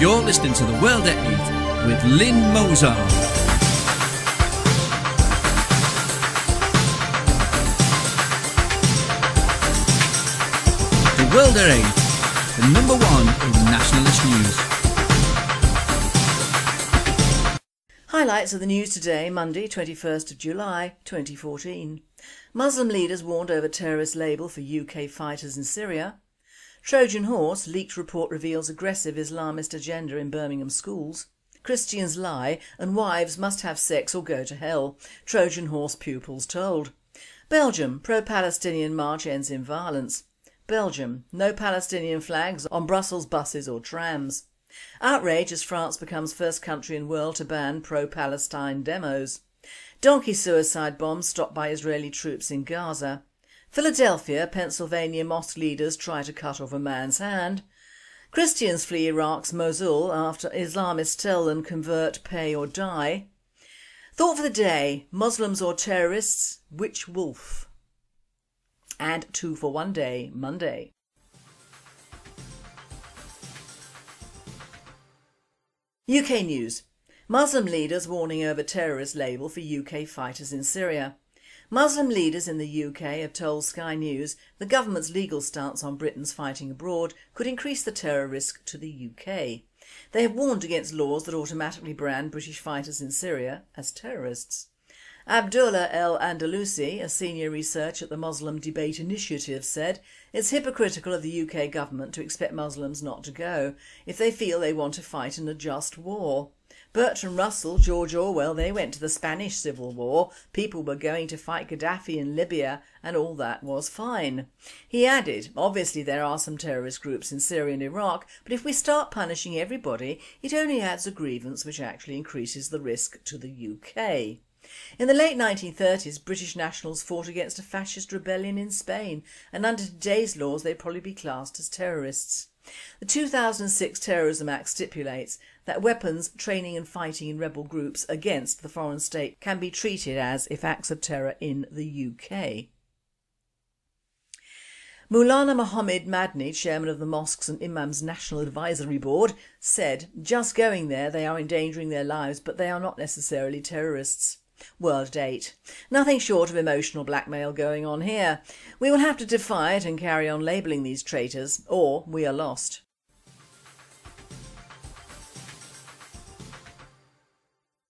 You're listening to The World at 8 with Lynn Mozart. The World at 8, the number one in nationalist news. Highlights of the news today, Monday 21st of July 2014. Muslim leaders warned over terrorist label for UK fighters in Syria. Trojan Horse, leaked report reveals aggressive Islamist agenda in Birmingham schools. Christians lie and wives must have sex or go to hell, Trojan Horse pupils told. Belgium, pro-Palestinian march ends in violence. Belgium, no Palestinian flags on Brussels buses or trams. Outrage as France becomes first country in world to ban pro-Palestine demos. Donkey suicide bombs stopped by Israeli troops in Gaza. Philadelphia, Pennsylvania mosque leaders try to cut off a man's hand. Christians flee Iraq's Mosul after Islamists tell them convert, pay or die. Thought for the day, Muslims or terrorists, which wolf? And two for one day, Monday. UK news. Muslim leaders warning over terrorist label for UK fighters in Syria. Muslim leaders in the UK have told Sky News the government's legal stance on Britain's fighting abroad could increase the terror risk to the UK. They have warned against laws that automatically brand British fighters in Syria as terrorists. Abdullah El Andalusi, a senior researcher at the Muslim Debate Initiative, said it's hypocritical of the UK government to expect Muslims not to go if they feel they want to fight in a just war. Bertrand Russell, George Orwell, they went to the Spanish Civil War, people were going to fight Gaddafi in Libya and all that was fine. He added, obviously there are some terrorist groups in Syria and Iraq, but if we start punishing everybody it only adds a grievance which actually increases the risk to the UK. In the late 1930s, British nationals fought against a fascist rebellion in Spain and under today's laws they'd probably be classed as terrorists. The 2006 Terrorism Act stipulates that weapons, training and fighting in rebel groups against the foreign state can be treated as if acts of terror in the UK. Maulana Mohammed Madni, chairman of the Mosques and Imams National Advisory Board, said just going there they are endangering their lives but they are not necessarily terrorists. World at 8. Nothing short of emotional blackmail going on here. We will have to defy it and carry on labelling these traitors, or we are lost.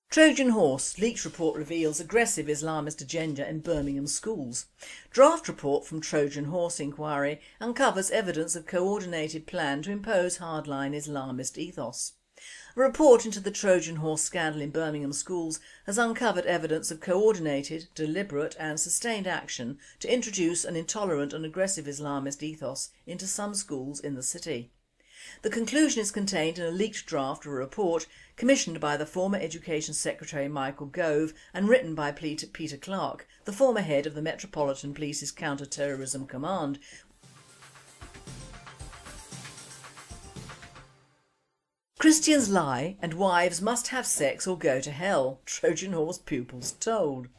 Trojan Horse, leaked report reveals aggressive Islamist agenda in Birmingham schools. Draft report from Trojan Horse inquiry uncovers evidence of coordinated plan to impose hardline Islamist ethos. A report into the Trojan Horse scandal in Birmingham schools has uncovered evidence of coordinated, deliberate and sustained action to introduce an intolerant and aggressive Islamist ethos into some schools in the city. The conclusion is contained in a leaked draft of a report commissioned by the former Education Secretary Michael Gove and written by Peter Clark, the former head of the Metropolitan Police's Counter-Terrorism Command. Christians lie and wives must have sex or go to hell, Trojan Horse pupils told.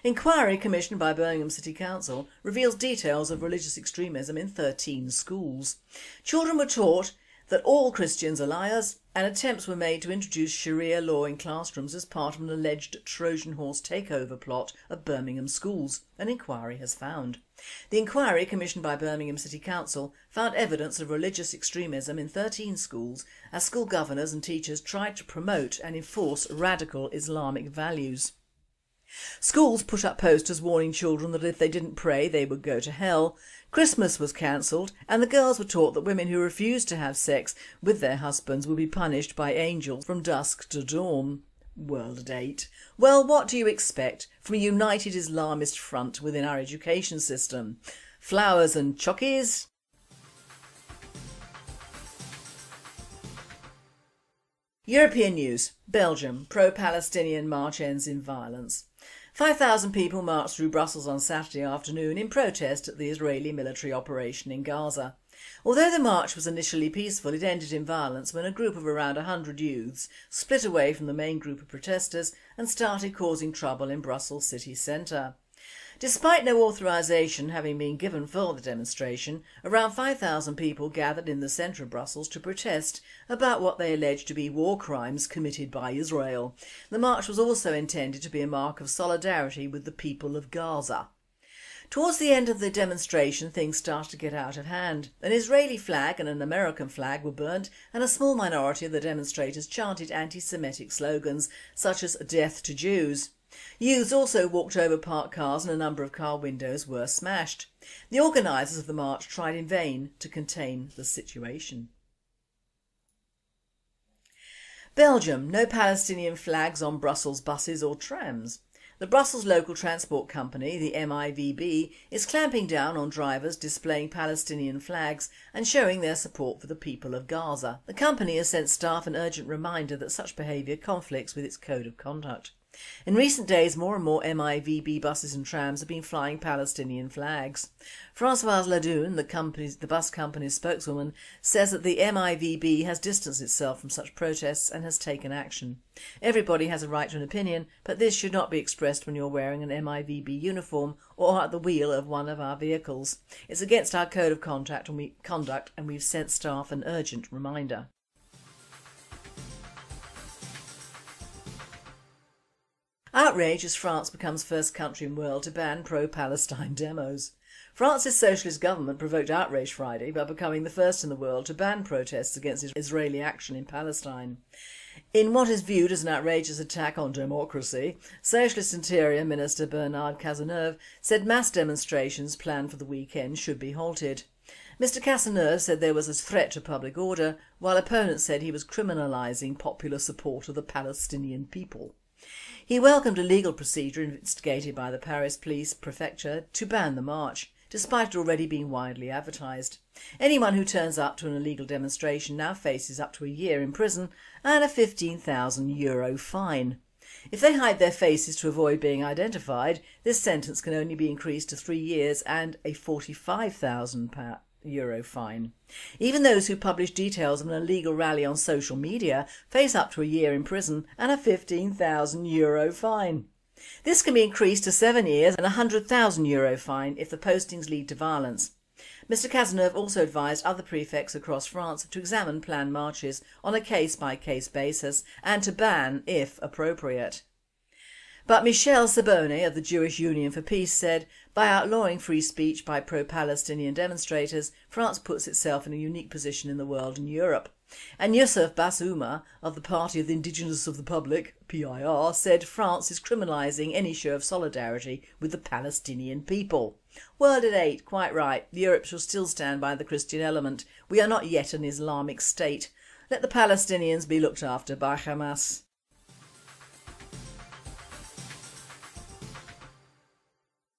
Inquiry commissioned by Birmingham City Council reveals details of religious extremism in 13 schools. Children were taught that all Christians are liars and attempts were made to introduce Sharia law in classrooms as part of an alleged Trojan Horse takeover plot of Birmingham schools, an inquiry has found. The inquiry, commissioned by Birmingham City Council, found evidence of religious extremism in 13 schools as school governors and teachers tried to promote and enforce radical Islamic values. Schools put up posters warning children that if they didn't pray they would go to hell. Christmas was cancelled and the girls were taught that women who refused to have sex with their husbands would be punished by angels from dusk to dawn. World at 8. Well, what do you expect from a united Islamist front within our education system? Flowers and chockies? European news. Belgium. Pro-Palestinian march ends in violence. 5,000 people marched through Brussels on Saturday afternoon in protest at the Israeli military operation in Gaza. Although the march was initially peaceful, it ended in violence when a group of around 100 youths split away from the main group of protesters and started causing trouble in Brussels city centre. Despite no authorisation having been given for the demonstration, around 5,000 people gathered in the centre of Brussels to protest about what they alleged to be war crimes committed by Israel. The march was also intended to be a mark of solidarity with the people of Gaza. Towards the end of the demonstration, things started to get out of hand. An Israeli flag and an American flag were burnt, and a small minority of the demonstrators chanted anti-Semitic slogans such as "Death to Jews." Youths also walked over parked cars and a number of car windows were smashed. The organisers of the march tried in vain to contain the situation. Belgium: no Palestinian flags on Brussels buses or trams. The Brussels local transport company, the MIVB, is clamping down on drivers displaying Palestinian flags and showing their support for the people of Gaza. The company has sent staff an urgent reminder that such behaviour conflicts with its code of conduct. In recent days, more and more MIVB buses and trams have been flying Palestinian flags. Françoise Ladoun, the bus company's spokeswoman, says that the MIVB has distanced itself from such protests and has taken action. Everybody has a right to an opinion, but this should not be expressed when you're wearing an MIVB uniform or at the wheel of one of our vehicles. It's against our code of conduct and we've sent staff an urgent reminder. Outrage as France becomes first country in the world to ban pro-Palestine demos. France's socialist government provoked outrage Friday by becoming the first in the world to ban protests against Israeli action in Palestine. In what is viewed as an outrageous attack on democracy, Socialist Interior Minister Bernard Cazeneuve said mass demonstrations planned for the weekend should be halted. Mr Cazeneuve said there was a threat to public order, while opponents said he was criminalising popular support of the Palestinian people. He welcomed a legal procedure instigated by the Paris Police Prefecture to ban the march, despite it already being widely advertised. Anyone who turns up to an illegal demonstration now faces up to a year in prison and a €15,000 fine. If they hide their faces to avoid being identified, this sentence can only be increased to 3 years and a €45,000 fine. Even those who publish details of an illegal rally on social media face up to a year in prison and a €15,000 fine. This can be increased to 7 years and a €100,000 fine if the postings lead to violence. Mr Cazeneuve also advised other prefects across France to examine planned marches on a case-by-case basis and to ban if appropriate. But Michel Sabone of the Jewish Union for Peace said, by outlawing free speech by pro-Palestinian demonstrators, France puts itself in a unique position in the world and Europe. And Youssef Bassouma of the Party of the Indigenous of the Public, PIR, said France is criminalising any show of solidarity with the Palestinian people. World at 8, quite right, Europe shall still stand by the Christian element. We are not yet an Islamic state. Let the Palestinians be looked after by Hamas.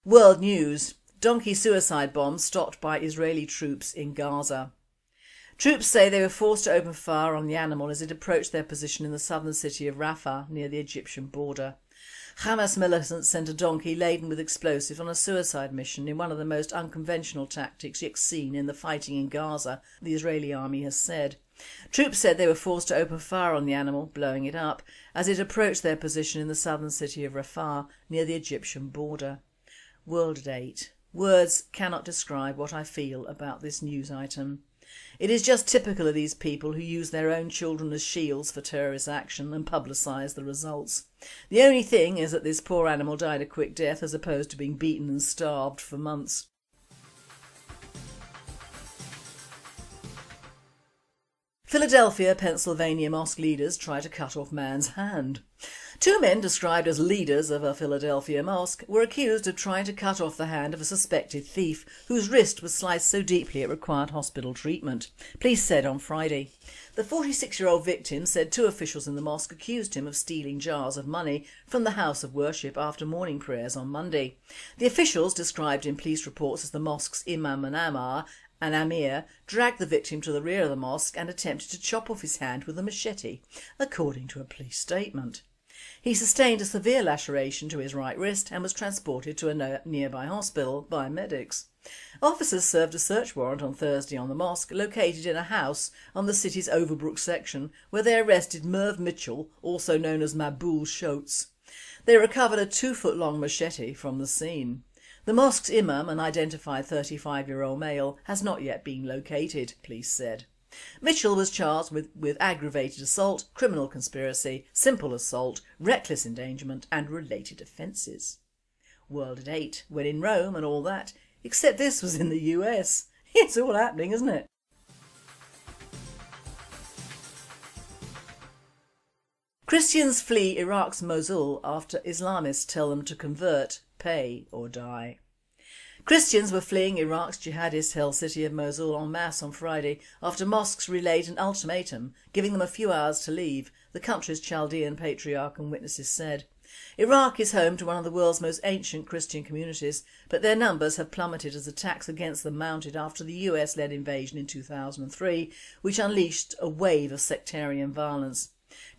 World news: donkey suicide bombs stopped by Israeli troops in Gaza. Troops say they were forced to open fire on the animal as it approached their position in the southern city of Rafah near the Egyptian border. Hamas militants sent a donkey laden with explosives on a suicide mission in one of the most unconventional tactics yet seen in the fighting in Gaza, the Israeli army has said. Troops said they were forced to open fire on the animal, blowing it up, as it approached their position in the southern city of Rafah near the Egyptian border. World at 8. Words cannot describe what I feel about this news item. It is just typical of these people who use their own children as shields for terrorist action and publicise the results. The only thing is that this poor animal died a quick death as opposed to being beaten and starved for months. Philadelphia, Pennsylvania mosque leaders try to cut off man's hand. 2 men described as leaders of a Philadelphia mosque were accused of trying to cut off the hand of a suspected thief whose wrist was sliced so deeply it required hospital treatment, police said on Friday. The 46-year-old victim said 2 officials in the mosque accused him of stealing jars of money from the house of worship after morning prayers on Monday. The officials, described in police reports as the mosque's Imam and Amir, dragged the victim to the rear of the mosque and attempted to chop off his hand with a machete, according to a police statement. He sustained a severe laceration to his right wrist and was transported to a nearby hospital by medics. Officers served a search warrant on Thursday on the mosque, located in a house on the city's Overbrook section, where they arrested Merv Mitchell, also known as Mabul Schultz. They recovered a 2-foot-long machete from the scene. The mosque's imam, an identified 35-year-old male, has not yet been located, police said. Mitchell was charged with aggravated assault, criminal conspiracy, simple assault, reckless endangerment and related offences. World at 8, when in Rome and all that, except this was in the US. It's all happening, isn't it? Christians flee Iraq's Mosul after Islamists tell them to convert, pay or die. Christians were fleeing Iraq's jihadist-held city of Mosul en masse on Friday after mosques relayed an ultimatum, giving them a few hours to leave, the country's Chaldean patriarch and witnesses said. Iraq is home to one of the world's most ancient Christian communities, but their numbers have plummeted as attacks against them mounted after the US-led invasion in 2003, which unleashed a wave of sectarian violence.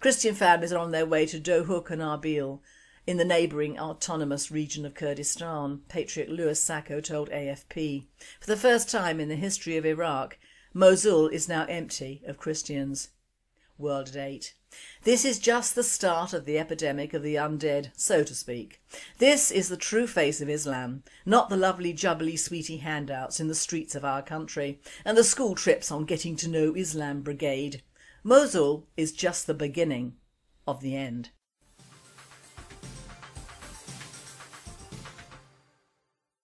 Christian families are on their way to Dohuk and Arbil in the neighbouring autonomous region of Kurdistan, Patriot Louis Sacco told AFP. For the first time in the history of Iraq, Mosul is now empty of Christians. World at 8. This is just the start of the epidemic of the undead, so to speak. This is the true face of Islam, not the lovely jubbly sweetie handouts in the streets of our country and the school trips on Getting to Know Islam Brigade. Mosul is just the beginning of the end.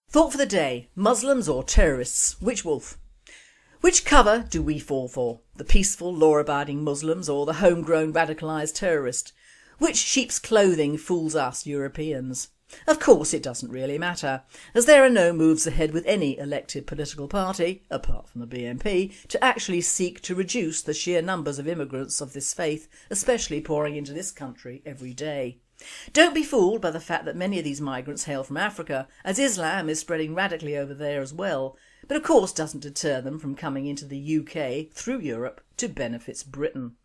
Thought for the day: Muslims or terrorists? Which wolf? Which cover do we fall for? The peaceful, law-abiding Muslims or the homegrown radicalised terrorist? Which sheep's clothing fools us Europeans? Of course it doesn't really matter, as there are no moves ahead with any elected political party, apart from the BNP, to actually seek to reduce the sheer numbers of immigrants of this faith, especially pouring into this country every day. Don't be fooled by the fact that many of these migrants hail from Africa, as Islam is spreading radically over there as well, but of course doesn't deter them from coming into the UK through Europe to benefit Britain.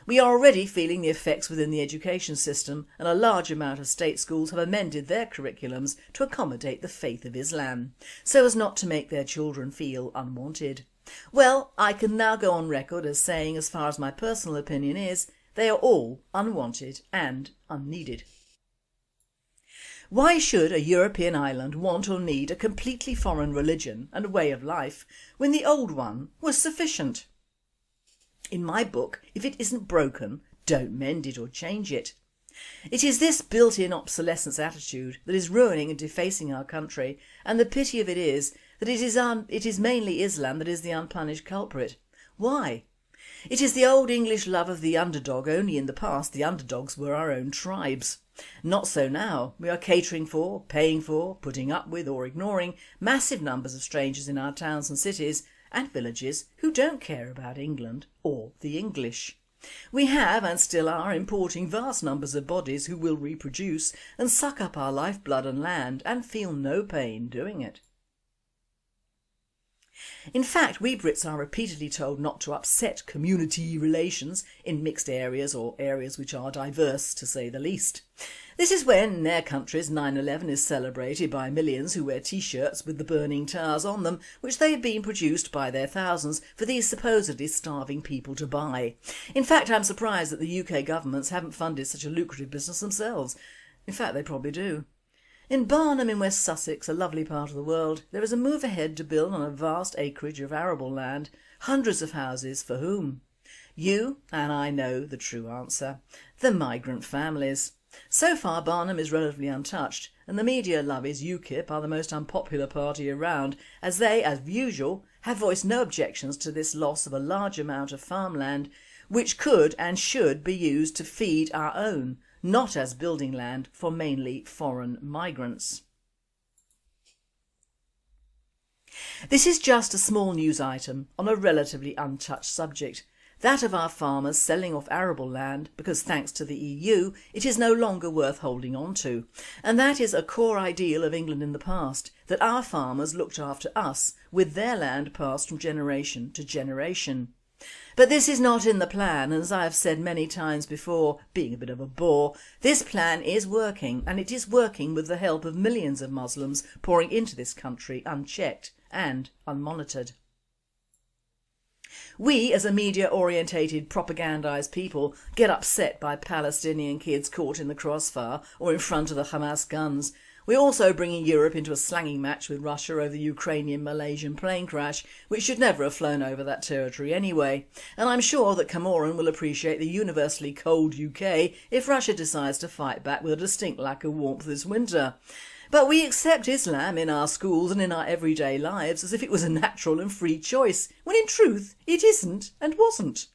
We are already feeling the effects within the education system, and a large amount of state schools have amended their curriculums to accommodate the faith of Islam, so as not to make their children feel unwanted. Well, I can now go on record as saying, as far as my personal opinion is, they are all unwanted and unneeded. Why should a European island want or need a completely foreign religion and way of life when the old one was sufficient? In my book, if it isn't broken, don't mend it or change it. It is this built-in obsolescence attitude that is ruining and defacing our country, and the pity of it is that it is mainly Islam that is the unpunished culprit. Why? It is the old English love of the underdog, only in the past the underdogs were our own tribes. Not so now. We are catering for, paying for, putting up with or ignoring massive numbers of strangers in our towns and cities and villages who don't care about England or the English. We have and still are importing vast numbers of bodies who will reproduce and suck up our lifeblood and land and feel no pain doing it. In fact, we Brits are repeatedly told not to upset community relations in mixed areas or areas which are diverse, to say the least. This is when, in their countries, 9/11 is celebrated by millions who wear t-shirts with the burning towers on them, which they have been produced by their thousands for these supposedly starving people to buy. In fact, I'm surprised that the UK governments haven't funded such a lucrative business themselves. In fact, they probably do. In Barnham in West Sussex, a lovely part of the world, there is a move ahead to build on a vast acreage of arable land hundreds of houses for whom? You and I know the true answer: the migrant families. So far Barnham is relatively untouched, and the media lobbies UKIP are the most unpopular party around, as they, as usual, have voiced no objections to this loss of a large amount of farmland which could and should be used to feed our own, not as building land for mainly foreign migrants. This is just a small news item on a relatively untouched subject, that of our farmers selling off arable land because, thanks to the EU, it is no longer worth holding on to. And that is a core ideal of England in the past, that our farmers looked after us with their land passed from generation to generation. But this is not in the plan, and as I have said many times before, being a bit of a bore, this plan is working, and it is working with the help of millions of Muslims pouring into this country unchecked and unmonitored. We, as a media-orientated, propagandised people, get upset by Palestinian kids caught in the crossfire or in front of the Hamas guns, We're also bringing Europe into a slanging match with Russia over the Ukrainian-Malaysian plane crash, which should never have flown over that territory anyway. And I'm sure that Cameron will appreciate the universally cold UK if Russia decides to fight back with a distinct lack of warmth this winter. But we accept Islam in our schools and in our everyday lives as if it was a natural and free choice, when in truth it isn't and wasn't.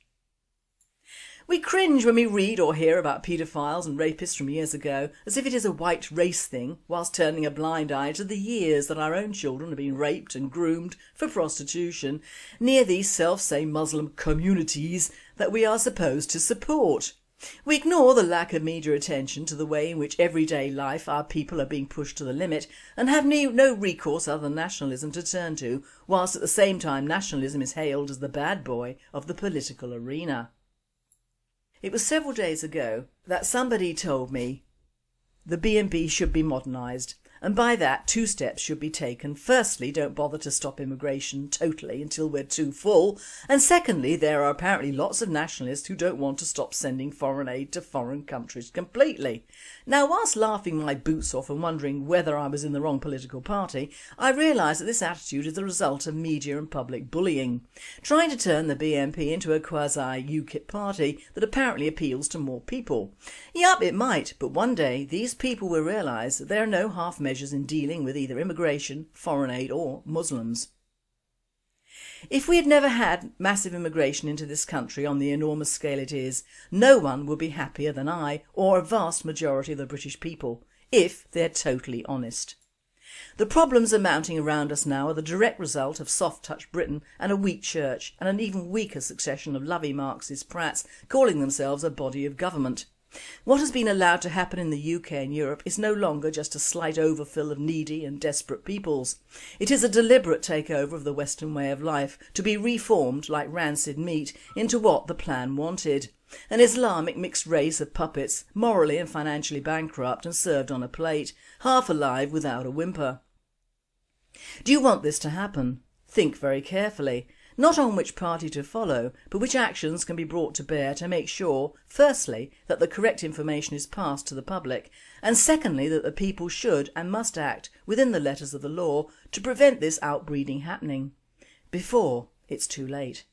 We cringe when we read or hear about paedophiles and rapists from years ago as if it is a white race thing, whilst turning a blind eye to the years that our own children have been raped and groomed for prostitution near these self-same Muslim communities that we are supposed to support. We ignore the lack of media attention to the way in which everyday life our people are being pushed to the limit and have no recourse other than nationalism to turn to, whilst at the same time nationalism is hailed as the bad boy of the political arena. It was several days ago that somebody told me the BNP should be modernised, and by that 2 steps should be taken. Firstly, don't bother to stop immigration totally until we're too full, and secondly, there are apparently lots of nationalists who don't want to stop sending foreign aid to foreign countries completely. Now, whilst laughing my boots off and wondering whether I was in the wrong political party, I realise that this attitude is the result of media and public bullying, trying to turn the BNP into a quasi-UKIP party that apparently appeals to more people. Yup, it might, but one day these people will realise that there are no half measures in dealing with either immigration, foreign aid or Muslims. If we had never had massive immigration into this country on the enormous scale it is, no one would be happier than I or a vast majority of the British people, if they're totally honest. The problems are mounting around us now are the direct result of soft-touch Britain and a weak church and an even weaker succession of lovey Marxist prats calling themselves a body of government. What has been allowed to happen in the UK and Europe is no longer just a slight overfill of needy and desperate peoples. It is a deliberate takeover of the Western way of life to be reformed like rancid meat into what the plan wanted. An Islamic mixed race of puppets, morally and financially bankrupt and served on a plate, half alive without a whimper. Do you want this to happen? Think very carefully. Not on which party to follow, but which actions can be brought to bear to make sure, firstly, that the correct information is passed to the public, and secondly, that the people should and must act within the letters of the law to prevent this outbreeding happening, before it's too late.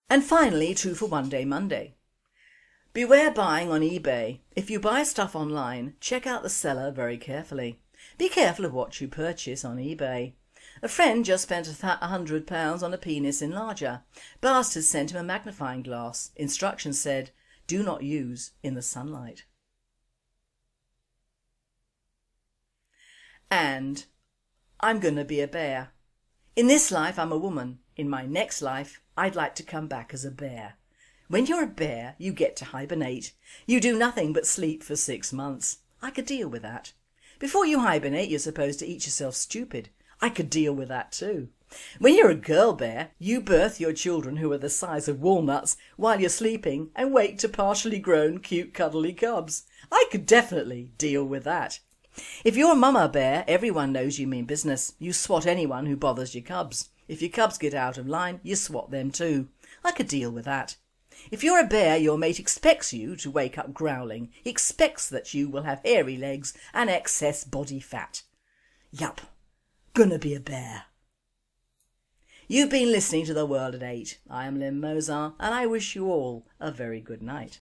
And finally, 2 for 1 Day Monday. Beware buying on eBay. If you buy stuff online, check out the seller very carefully. Be careful of what you purchase on eBay. A friend just spent £100 on a penis enlarger. Bastards sent him a magnifying glass. Instructions said, do not use in the sunlight. And I'm gonna be a bear. In this life I'm a woman. In my next life I'd like to come back as a bear. When you're a bear you get to hibernate. You do nothing but sleep for 6 months. I could deal with that. Before you hibernate you're supposed to eat yourself stupid. I could deal with that too. When you're a girl bear you birth your children who are the size of walnuts while you're sleeping and wake to partially grown cute cuddly cubs. I could definitely deal with that. If you're a mama bear everyone knows you mean business. You swat anyone who bothers your cubs. If your cubs get out of line you swat them too. I could deal with that. If you're a bear your mate expects you to wake up growling, expects that you will have hairy legs and excess body fat. Yup, gonna be a bear. You've been listening to The World at 8. I am Lynn Mozart and I wish you all a very good night.